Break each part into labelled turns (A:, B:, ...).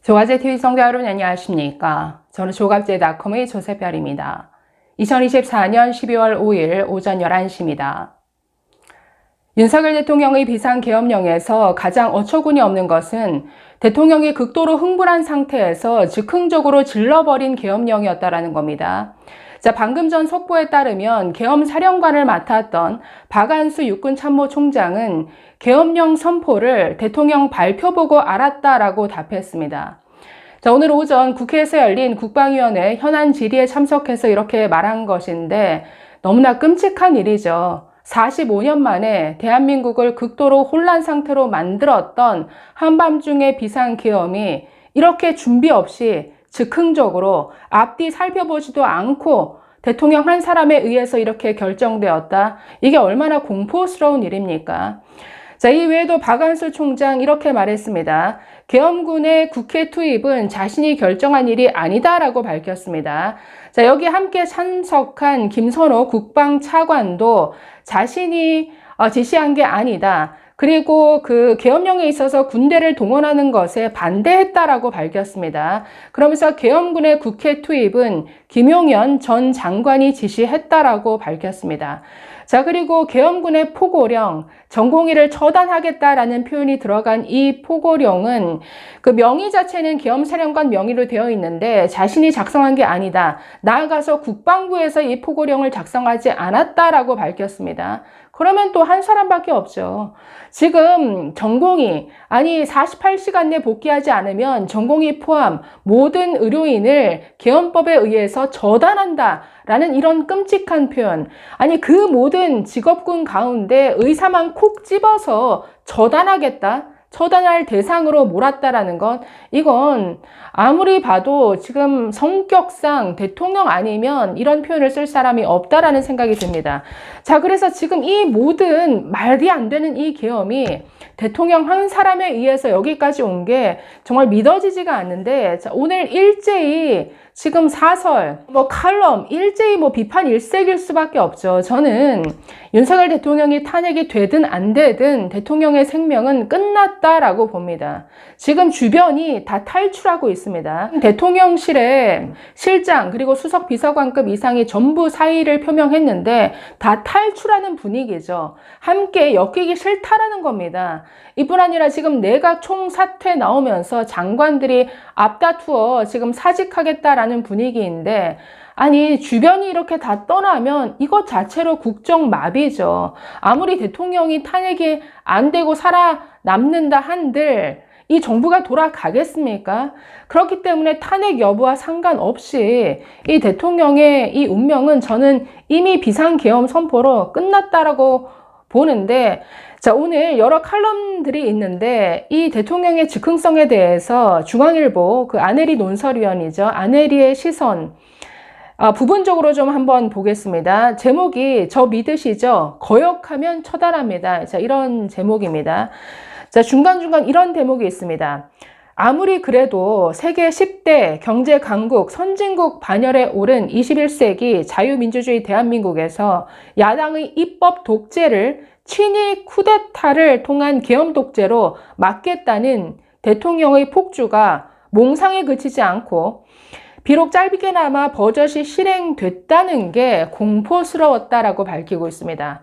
A: 조갑제TV 시청자 여러분 안녕하십니까? 저는 조갑제닷컴의 조세별입니다. 2024년 12월 5일 오전 11시입니다. 윤석열 대통령의 비상계엄령에서 가장 어처구니 없는 것은 대통령이 극도로 흥분한 상태에서 즉흥적으로 질러버린 계엄령이었다라는 겁니다. 방금 전 속보에 따르면 계엄사령관을 맡았던 박안수 육군참모총장은 계엄령 선포를 대통령 발표 보고 알았다라고 답했습니다. 오늘 오전 국회에서 열린 국방위원회 현안 질의에 참석해서 이렇게 말한 것인데 너무나 끔찍한 일이죠. 45년 만에 대한민국을 극도로 혼란 상태로 만들었던 한밤중의 비상계엄이 이렇게 준비 없이 즉흥적으로 앞뒤 살펴보지도 않고 대통령 한 사람에 의해서 이렇게 결정되었다. 이게 얼마나 공포스러운 일입니까? 이 외에도 박안수 총장 이렇게 말했습니다. 계엄군의 국회 투입은 자신이 결정한 일이 아니다라고 밝혔습니다. 여기 함께 참석한 김선호 국방차관도 자신이 지시한 게 아니다. 그리고 그 계엄령에 있어서 군대를 동원하는 것에 반대했다라고 밝혔습니다. 그러면서 계엄군의 국회 투입은 김용현 전 장관이 지시했다라고 밝혔습니다. 그리고 계엄군의 포고령, 전공의를 처단하겠다라는 표현이 들어간 이 포고령은 그 명의 자체는 계엄사령관 명의로 되어 있는데 자신이 작성한 게 아니다. 나아가서 국방부에서 이 포고령을 작성하지 않았다라고 밝혔습니다. 그러면 또 한 사람밖에 없죠. 지금 전공의, 아니 48시간 내 복귀하지 않으면 전공의 포함 모든 의료인을 계엄법에 의해서 처단한다라는 이런 끔찍한 표현. 아니 그 모든 직업군 가운데 의사만 콕 집어서 처단하겠다? 처단할 대상으로 몰았다라는 것, 이건 아무리 봐도 지금 성격상 대통령 아니면 이런 표현을 쓸 사람이 없다라는 생각이 듭니다. 그래서 지금 이 모든 말이 안 되는 이 계엄이 대통령 한 사람에 의해서 여기까지 온 게 정말 믿어지지가 않는데, 오늘 일제히 지금 사설, 칼럼, 일제히 비판 일색일 수밖에 없죠. 저는 윤석열 대통령이 탄핵이 되든 안 되든 대통령의 생명은 끝났다라고 봅니다. 지금 주변이 다 탈출하고 있습니다. 대통령실에 실장 그리고 수석 비서관급 이상이 전부 사의를 표명했는데 다 탈출하는 분위기죠. 함께 엮이기 싫다라는 겁니다. 이뿐 아니라 지금 내각 총사퇴 나오면서 장관들이 앞다투어 지금 사직하겠다라는 분위기인데, 아니 주변이 이렇게 다 떠나면 이것 자체로 국정마비죠. 아무리 대통령이 탄핵이 안 되고 살아남는다 한들 이 정부가 돌아가겠습니까? 그렇기 때문에 탄핵 여부와 상관없이 이 대통령의 이 운명은 저는 이미 비상계엄 선포로 끝났다라고 보는데, 오늘 여러 칼럼들이 있는데 이 대통령의 즉흥성에 대해서 중앙일보 그 아내리 논설위원이죠. 아내리의 시선 부분적으로 좀 한번 보겠습니다. 제목이 저 믿으시죠? 거역하면 처단합니다. 이런 제목입니다. 중간중간 이런 대목이 있습니다. 아무리 그래도 세계 10대 경제 강국, 선진국 반열에 오른 21세기 자유민주주의 대한민국에서 야당의 입법 독재를 친위 쿠데타를 통한 계엄 독재로 막겠다는 대통령의 폭주가 몽상에 그치지 않고 비록 짧게나마 버젓이 실행됐다는 게 공포스러웠다라고 밝히고 있습니다.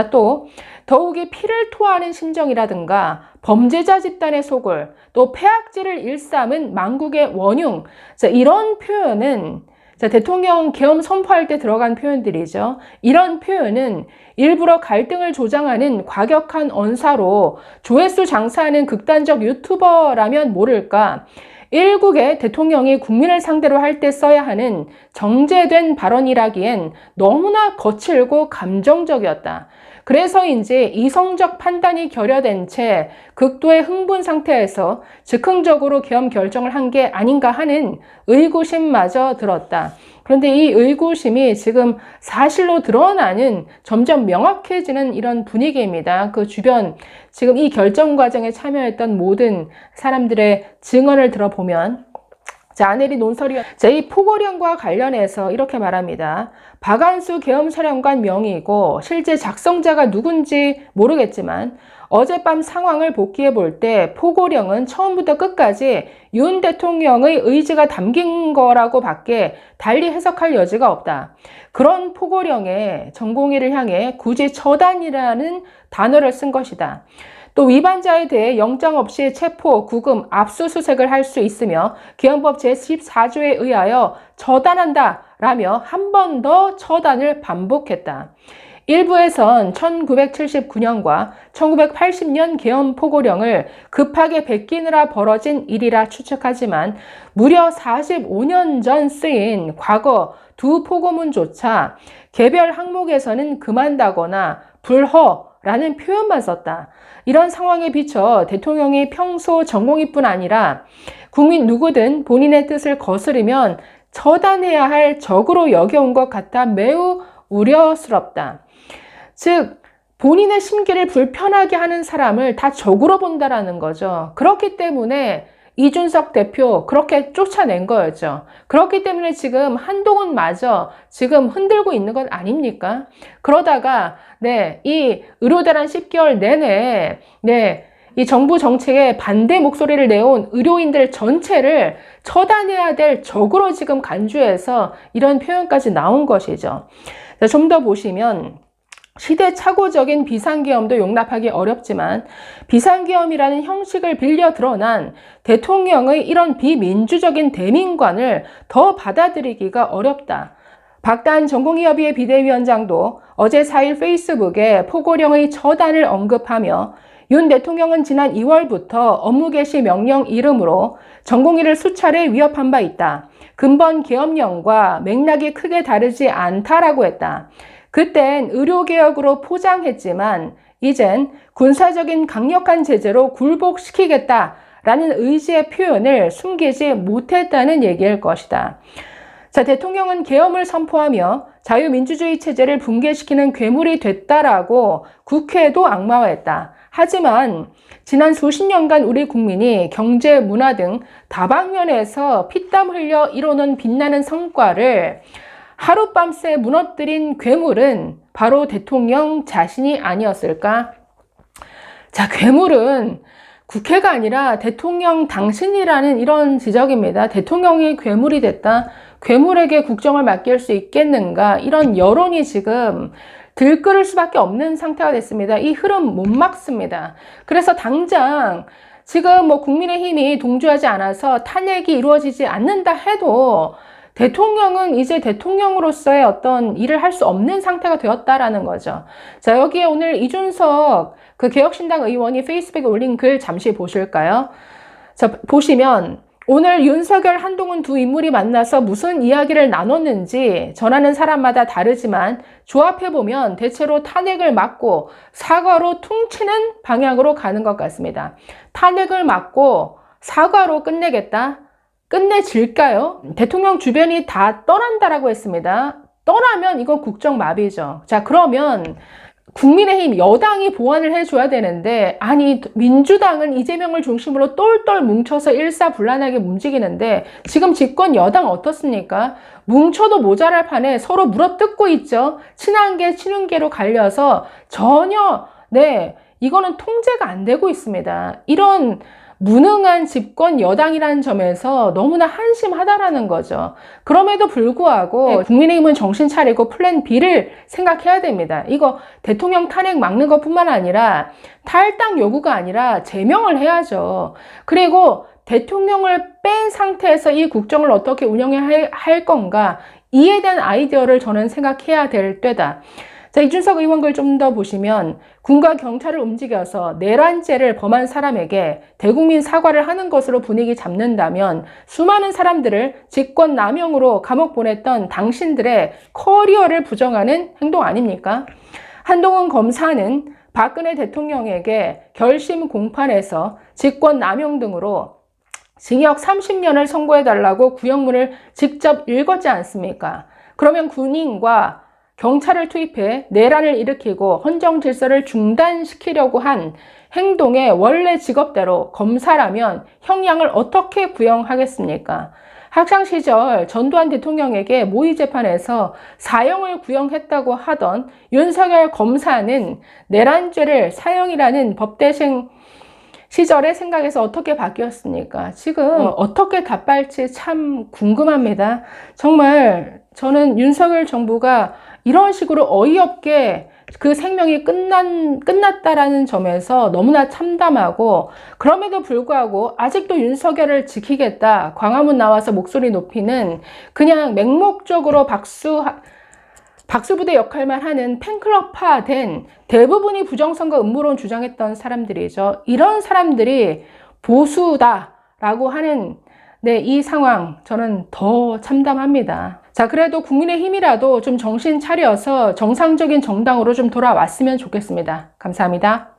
A: 또 더욱이 피를 토하는 심정이라든가 범죄자 집단의 속을, 또 폐악질을 일삼은 망국의 원흉, 이런 표현은 대통령 계엄 선포할 때 들어간 표현들이죠. 이런 표현은 일부러 갈등을 조장하는 과격한 언사로 조회수 장사하는 극단적 유튜버라면 모를까, 일국의 대통령이 국민을 상대로 할 때 써야 하는 정제된 발언이라기엔 너무나 거칠고 감정적이었다. 그래서인지 이성적 판단이 결여된 채 극도의 흥분 상태에서 즉흥적으로 계엄 결정을 한 게 아닌가 하는 의구심마저 들었다. 그런데 이 의구심이 지금 사실로 드러나는 점점 명확해지는 이런 분위기입니다. 그 주변 지금 이 결정 과정에 참여했던 모든 사람들의 증언을 들어보면, 아내리 논설위원, 이 포고령과 관련해서 이렇게 말합니다. 박안수 계엄사령관 명의이고 실제 작성자가 누군지 모르겠지만 어젯밤 상황을 복기해 볼 때 포고령은 처음부터 끝까지 윤 대통령의 의지가 담긴 거라고 밖에 달리 해석할 여지가 없다. 그런 포고령에 전공의를 향해 굳이 처단이라는 단어를 쓴 것이다. 또 위반자에 대해 영장 없이 체포, 구금, 압수수색을 할 수 있으며 기원법 제14조에 의하여 처단한다 라며 한 번 더 처단을 반복했다. 일부에선 1979년과 1980년 계엄 포고령을 급하게 베끼느라 벌어진 일이라 추측하지만 무려 45년 전 쓰인 과거 두 포고문조차 개별 항목에서는 금한다거나 불허라는 표현만 썼다. 이런 상황에 비춰 대통령이 평소 전공의뿐 아니라 국민 누구든 본인의 뜻을 거스르면 처단해야 할 적으로 여겨온 것 같아 매우 우려스럽다. 즉 본인의 심기를 불편하게 하는 사람을 다 적으로 본다라는 거죠. 그렇기 때문에 이준석 대표 그렇게 쫓아낸 거였죠. 그렇기 때문에 지금 한동훈마저 지금 흔들고 있는 것 아닙니까? 그러다가 이 의료대란 10개월 내내 이 정부 정책에 반대 목소리를 내온 의료인들 전체를 처단해야 될 적으로 지금 간주해서 이런 표현까지 나온 것이죠. 좀 더 보시면 시대착오적인 비상계엄도 용납하기 어렵지만 비상계엄이라는 형식을 빌려 드러난 대통령의 이런 비민주적인 대민관을 더 받아들이기가 어렵다. 박단 전공의협의회 비대위원장도 어제 4일 페이스북에 포고령의 처단을 언급하며 윤 대통령은 지난 2월부터 업무 개시 명령 이름으로 전공의를 수차례 위협한 바 있다. 근본 계엄령과 맥락이 크게 다르지 않다라고 했다. 그땐 의료개혁으로 포장했지만 이젠 군사적인 강력한 제재로 굴복시키겠다라는 의지의 표현을 숨기지 못했다는 얘기일 것이다. 자, 대통령은 계엄을 선포하며 자유민주주의 체제를 붕괴시키는 괴물이 됐다라고 국회에도 악마화했다. 하지만 지난 수십 년간 우리 국민이 경제, 문화 등 다방면에서 피땀 흘려 이뤄낸 빛나는 성과를 하룻밤새 무너뜨린 괴물은 바로 대통령 자신이 아니었을까? 자, 괴물은 국회가 아니라 대통령 당신이라는 이런 지적입니다. 대통령이 괴물이 됐다. 괴물에게 국정을 맡길 수 있겠는가? 이런 여론이 지금 들끓을 수밖에 없는 상태가 됐습니다. 이 흐름 못 막습니다. 그래서 당장 지금 국민의힘이 동조하지 않아서 탄핵이 이루어지지 않는다 해도 대통령은 이제 대통령으로서의 어떤 일을 할 수 없는 상태가 되었다라는 거죠. 자, 여기에 오늘 이준석 개혁신당 의원이 페이스북에 올린 글 잠시 보실까요? 자, 보시면 오늘 윤석열, 한동훈 두 인물이 만나서 무슨 이야기를 나눴는지 전하는 사람마다 다르지만 조합해보면 대체로 탄핵을 막고 사과로 퉁치는 방향으로 가는 것 같습니다. 탄핵을 막고 사과로 끝내겠다? 끝내질까요? 대통령 주변이 다 떠난다라고 했습니다. 떠나면 이건 국정마비죠. 자, 그러면 국민의힘 여당이 보완을 해줘야 되는데 아니 민주당은 이재명을 중심으로 똘똘 뭉쳐서 일사불란하게 움직이는데 지금 집권 여당 어떻습니까? 뭉쳐도 모자랄 판에 서로 물어뜯고 있죠. 친한 게 치는 게로 갈려서 전혀 이거는 통제가 안 되고 있습니다. 이런 무능한 집권 여당이라는 점에서 너무나 한심하다라는 거죠. 그럼에도 불구하고 국민의힘은 정신 차리고 플랜 B를 생각해야 됩니다. 이거 대통령 탄핵 막는 것뿐만 아니라 탈당 요구가 아니라 제명을 해야죠. 그리고 대통령을 뺀 상태에서 이 국정을 어떻게 운영해야 할 건가, 이에 대한 아이디어를 저는 생각해야 될 때다. 자, 이준석 의원 글 좀 더 보시면 군과 경찰을 움직여서 내란죄를 범한 사람에게 대국민 사과를 하는 것으로 분위기 잡는다면 수많은 사람들을 직권남용으로 감옥 보냈던 당신들의 커리어를 부정하는 행동 아닙니까? 한동훈 검사는 박근혜 대통령에게 결심 공판에서 직권남용 등으로 징역 30년을 선고해달라고 구형문을 직접 읽었지 않습니까? 그러면 군인과 경찰을 투입해 내란을 일으키고 헌정 질서를 중단시키려고 한 행동의 원래 직업대로 검사라면 형량을 어떻게 구형하겠습니까? 학창시절 전두환 대통령에게 모의 재판에서 사형을 구형했다고 하던 윤석열 검사는 내란죄를 사형이라는 법 대행 시절의 생각에서 어떻게 바뀌었습니까? 지금 어떻게 답할지 참 궁금합니다. 정말 저는 윤석열 정부가 이런 식으로 어이없게 그 생명이 끝났다라는 점에서 너무나 참담하고, 그럼에도 불구하고 아직도 윤석열을 지키겠다, 광화문 나와서 목소리 높이는 그냥 맹목적으로 박수부대 역할만 하는 팬클럽화된 대부분이 부정선거 음모론 주장했던 사람들이죠. 이런 사람들이 보수다라고 하는 이 상황, 저는 더 참담합니다. 자, 그래도 국민의힘이라도 좀 정신 차려서 정상적인 정당으로 좀 돌아왔으면 좋겠습니다. 감사합니다.